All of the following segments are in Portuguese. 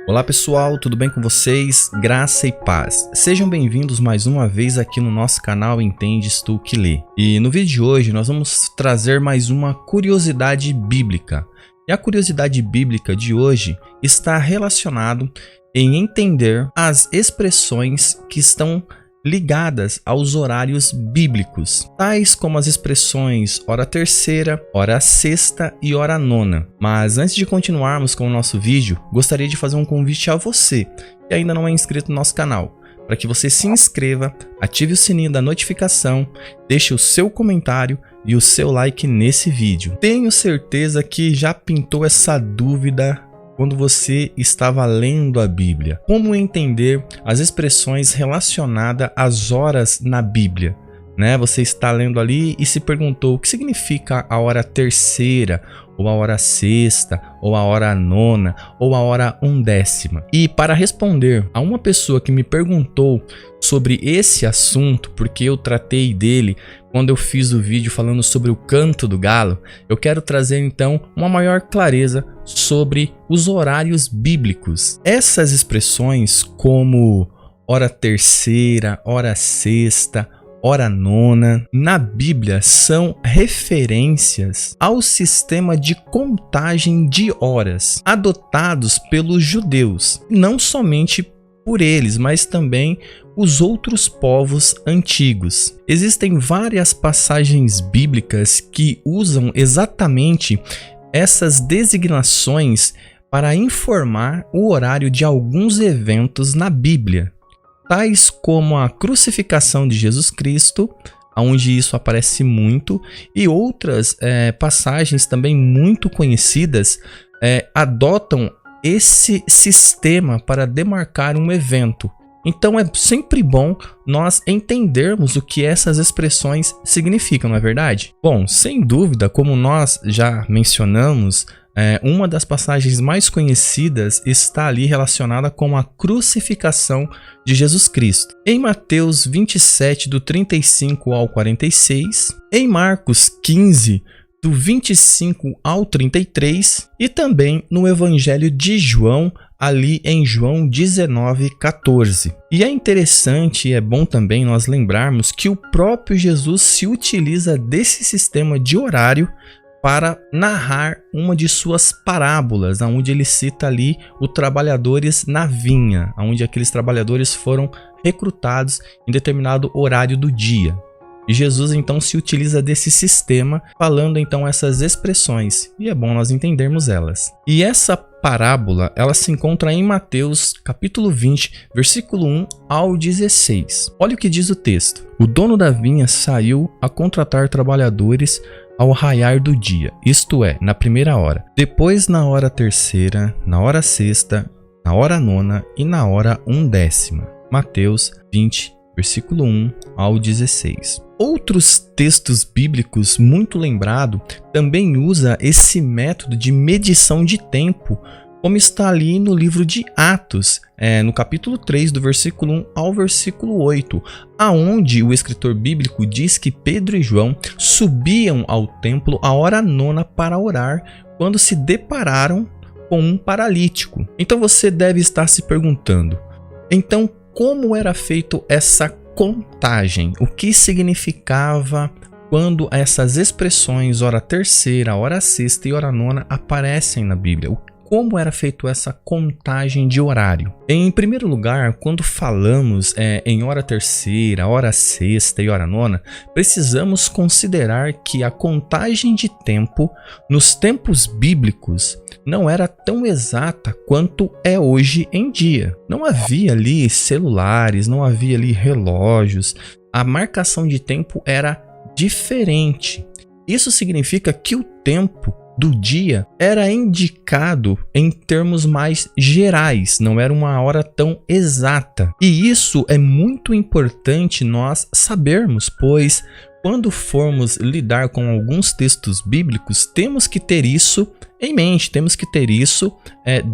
Olá pessoal, tudo bem com vocês? Graça e paz. Sejam bem-vindos mais uma vez aqui no nosso canal Entendes Tu Que Lê. E no vídeo de hoje nós vamos trazer mais uma curiosidade bíblica. E a curiosidade bíblica de hoje está relacionado em entender as expressões que estão ligadas aos horários bíblicos, tais como as expressões hora terceira, hora sexta e hora nona. Mas antes de continuarmos com o nosso vídeo, gostaria de fazer um convite a você que ainda não é inscrito no nosso canal, para que você se inscreva, ative o sininho da notificação, deixe o seu comentário e o seu like nesse vídeo. Tenho certeza que já pintou essa dúvida quando você estava lendo a Bíblia. Como entender as expressões relacionadas às horas na Bíblia? Você está lendo ali e se perguntou o que significa a hora terceira, ou a hora sexta, ou a hora nona, ou a hora undécima. E para responder a uma pessoa que me perguntou sobre esse assunto, porque eu tratei dele quando eu fiz o vídeo falando sobre o canto do galo, eu quero trazer então uma maior clareza sobre os horários bíblicos. Essas expressões como hora terceira, hora sexta, hora nona, na Bíblia são referências ao sistema de contagem de horas adotados pelos judeus, não somente por eles, mas também os outros povos antigos. Existem várias passagens bíblicas que usam exatamente essas designações para informar o horário de alguns eventos na Bíblia, tais como a crucificação de Jesus Cristo, onde isso aparece muito, e outras passagens também muito conhecidas adotam esse sistema para demarcar um evento. Então é sempre bom nós entendermos o que essas expressões significam, não é verdade? Bom, sem dúvida, como nós já mencionamos, uma das passagens mais conhecidas está ali relacionada com a crucificação de Jesus Cristo. Em Mateus 27, do 35 ao 46, em Marcos 15, do 25 ao 33, e também no Evangelho de João, ali em João 19, 14. E é interessante e é bom também nós lembrarmos que o próprio Jesus se utiliza desse sistema de horário para narrar uma de suas parábolas, onde ele cita ali os trabalhadores na vinha, onde aqueles trabalhadores foram recrutados em determinado horário do dia. E Jesus então se utiliza desse sistema, falando então essas expressões, e é bom nós entendermos elas. E essa parábola, ela se encontra em Mateus capítulo 20, versículo 1 ao 16. Olha o que diz o texto. O dono da vinha saiu a contratar trabalhadores ao raiar do dia, isto é, na primeira hora. Depois na hora terceira, na hora sexta, na hora nona e na hora undécima. Mateus 20, versículo 1 ao 16. Outros textos bíblicos muito lembrado também usa esse método de medição de tempo, como está ali no livro de Atos, no capítulo 3, do versículo 1 ao versículo 8, aonde o escritor bíblico diz que Pedro e João subiam ao templo à hora nona para orar, quando se depararam com um paralítico. Então você deve estar se perguntando, então como era feito essa contagem? O que significava quando essas expressões hora terceira, hora sexta e hora nona aparecem na Bíblia? Como era feita essa contagem de horário? Em primeiro lugar, quando falamos em hora terceira, hora sexta e hora nona, precisamos considerar que a contagem de tempo nos tempos bíblicos não era tão exata quanto é hoje em dia. Não havia ali celulares, não havia ali relógios, a marcação de tempo era diferente. Isso significa que o tempo do dia era indicado em termos mais gerais, não era uma hora tão exata. E isso é muito importante nós sabermos, pois quando formos lidar com alguns textos bíblicos, temos que ter isso em mente, temos que ter isso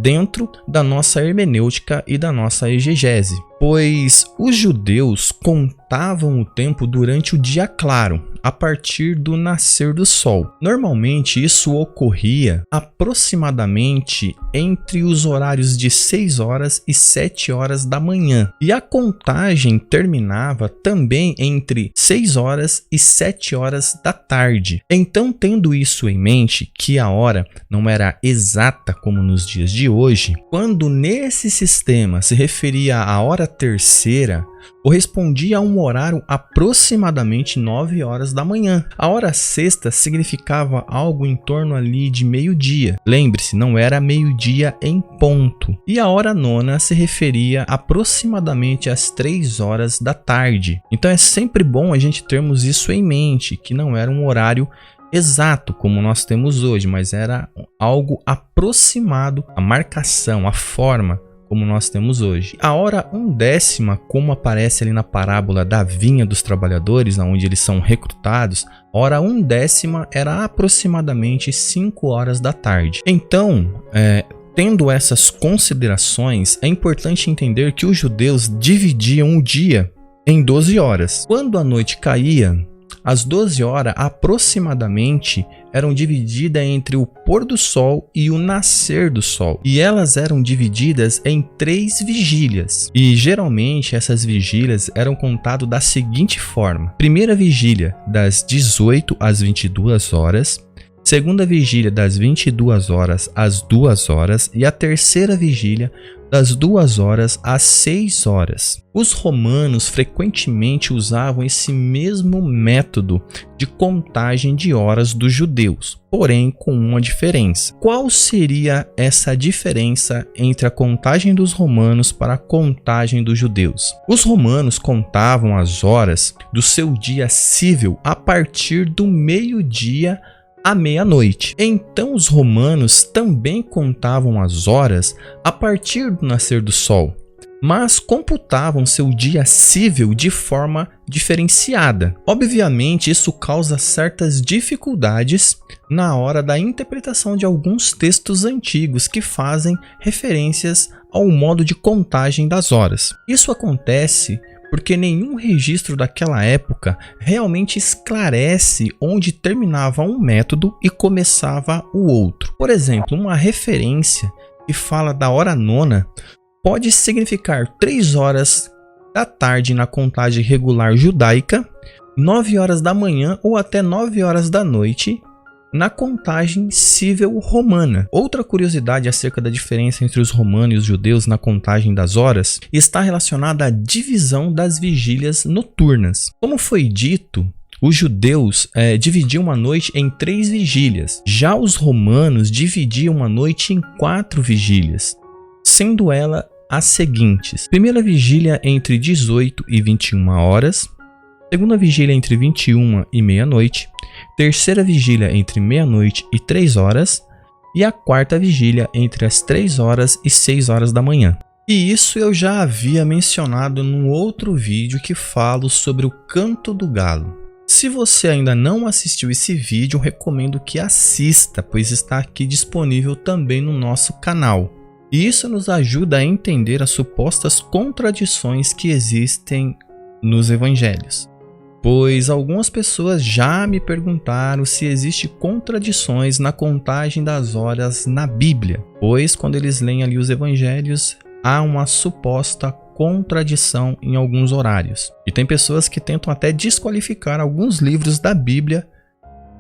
dentro da nossa hermenêutica e da nossa exegese. Pois os judeus contavam o tempo durante o dia claro, a partir do nascer do sol. Normalmente isso ocorria aproximadamente entre os horários de 6 horas e 7 horas da manhã. E a contagem terminava também entre 6 horas e 7 horas da tarde. Então, tendo isso em mente, que a hora não era exata como nos dias de hoje, quando nesse sistema se referia à hora terceira, correspondia a um horário aproximadamente 9 horas da manhã. A hora sexta significava algo em torno ali de meio-dia. Lembre-se, não era meio-dia em ponto. E a hora nona se referia aproximadamente às 3 horas da tarde. Então é sempre bom a gente termos isso em mente, que não era um horário exato como nós temos hoje, mas era algo aproximado, a marcação, a forma como nós temos hoje. A hora 1/10, como aparece ali na parábola da vinha dos trabalhadores, onde eles são recrutados, a hora 1/10 era aproximadamente 5 horas da tarde. Então, tendo essas considerações, é importante entender que os judeus dividiam o dia em 12 horas. Quando a noite caía, as 12 horas aproximadamente eram divididas entre o pôr do sol e o nascer do sol. E elas eram divididas em 3 vigílias. E geralmente essas vigílias eram contadas da seguinte forma: primeira vigília das 18 às 22 horas. Segunda vigília das 22 horas às 2 horas e a terceira vigília das 2 horas às 6 horas. Os romanos frequentemente usavam esse mesmo método de contagem de horas dos judeus, porém com uma diferença. Qual seria essa diferença entre a contagem dos romanos para a contagem dos judeus? Os romanos contavam as horas do seu dia cível a partir do meio-dia à meia-noite. Então os romanos também contavam as horas a partir do nascer do sol, mas computavam seu dia cível de forma diferenciada. Obviamente, isso causa certas dificuldades na hora da interpretação de alguns textos antigos que fazem referências ao modo de contagem das horas. Isso acontece porque nenhum registro daquela época realmente esclarece onde terminava um método e começava o outro. Por exemplo, uma referência que fala da hora nona pode significar 3 horas da tarde na contagem regular judaica, 9 horas da manhã ou até 9 horas da noite na contagem cível romana. Outra curiosidade acerca da diferença entre os romanos e os judeus na contagem das horas está relacionada à divisão das vigílias noturnas. Como foi dito, os judeus dividiam a noite em 3 vigílias. Já os romanos dividiam a noite em 4 vigílias, sendo elas as seguintes: primeira vigília entre 18 e 21 horas, segunda vigília entre 21 e meia-noite, terceira vigília entre meia-noite e 3 horas e a quarta vigília entre as 3 horas e 6 horas da manhã. E isso eu já havia mencionado num outro vídeo que falo sobre o canto do galo. Se você ainda não assistiu esse vídeo, recomendo que assista, pois está aqui disponível também no nosso canal. E isso nos ajuda a entender as supostas contradições que existem nos evangelhos. Pois algumas pessoas já me perguntaram se existem contradições na contagem das horas na Bíblia, pois quando eles leem ali os evangelhos, há uma suposta contradição em alguns horários. E tem pessoas que tentam até desqualificar alguns livros da Bíblia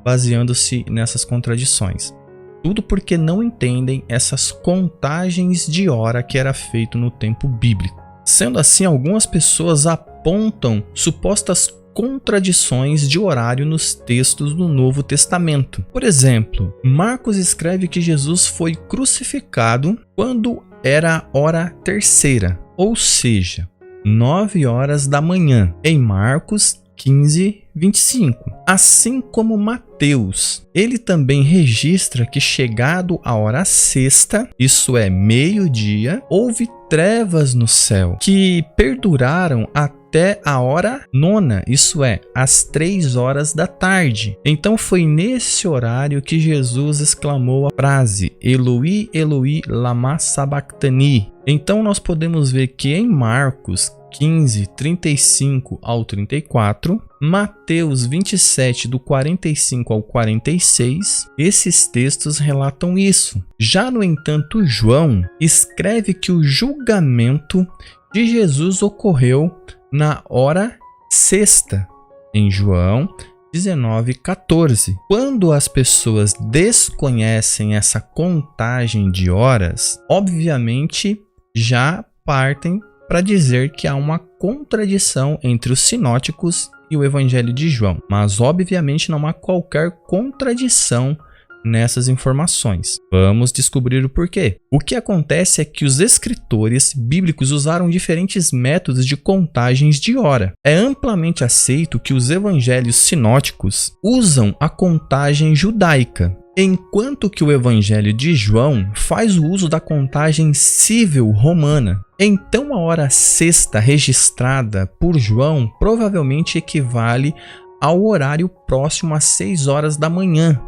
baseando-se nessas contradições. Tudo porque não entendem essas contagens de hora que era feito no tempo bíblico. Sendo assim, algumas pessoas apontam supostas contradições de horário nos textos do Novo Testamento. Por exemplo, Marcos escreve que Jesus foi crucificado quando era hora terceira, ou seja, 9 horas da manhã, em Marcos 15:25. Assim como Mateus, ele também registra que chegado a hora sexta, isso é meio-dia, houve trevas no céu, que perduraram até a hora nona, isso é, às 3 horas da tarde. Então foi nesse horário que Jesus exclamou a frase Eloi, Eloi, lama sabachthani. Então nós podemos ver que em Marcos 15, 35 ao 34, Mateus 27, do 45 ao 46, esses textos relatam isso. Já, no entanto, João escreve que o julgamento de Jesus ocorreu na hora sexta, em João 19:14. Quando as pessoas desconhecem essa contagem de horas, obviamente já partem para dizer que há uma contradição entre os sinóticos e o Evangelho de João. Mas obviamente não há qualquer contradição nessas informações. Vamos descobrir o porquê. O que acontece é que os escritores bíblicos usaram diferentes métodos de contagens de hora. É amplamente aceito que os evangelhos sinóticos usam a contagem judaica, enquanto que o Evangelho de João faz o uso da contagem civil romana. Então a hora sexta registrada por João provavelmente equivale ao horário próximo às 6 horas da manhã,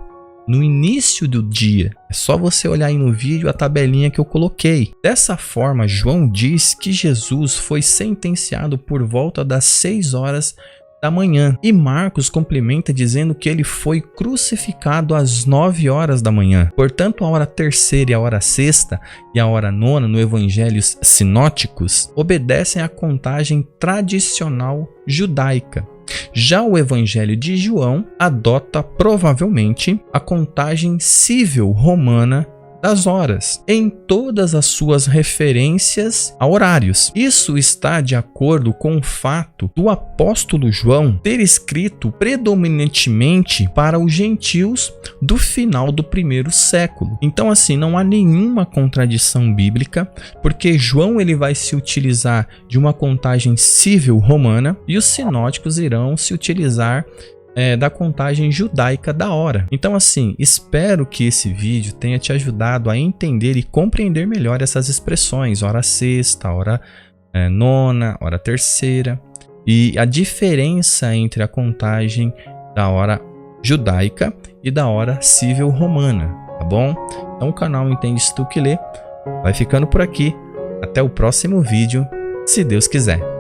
no início do dia. É só você olhar aí no vídeo a tabelinha que eu coloquei. Dessa forma, João diz que Jesus foi sentenciado por volta das 6 horas da manhã. E Marcos complementa dizendo que ele foi crucificado às 9 horas da manhã. Portanto, a hora terceira e a hora sexta e a hora nona no Evangelhos sinóticos obedecem à contagem tradicional judaica. Já o Evangelho de João adota provavelmente a contagem civil romana das horas, em todas as suas referências a horários. Isso está de acordo com o fato do apóstolo João ter escrito predominantemente para os gentios do final do primeiro século. Então, assim, não há nenhuma contradição bíblica, porque João ele vai se utilizar de uma contagem civil romana e os sinóticos irão se utilizar da contagem judaica da hora. Então, assim, espero que esse vídeo tenha te ajudado a entender e compreender melhor essas expressões, hora sexta, hora nona, hora terceira, e a diferença entre a contagem da hora judaica e da hora civil romana, tá bom? Então o canal Entende-se Tu Que Lê vai ficando por aqui. Até o próximo vídeo, se Deus quiser.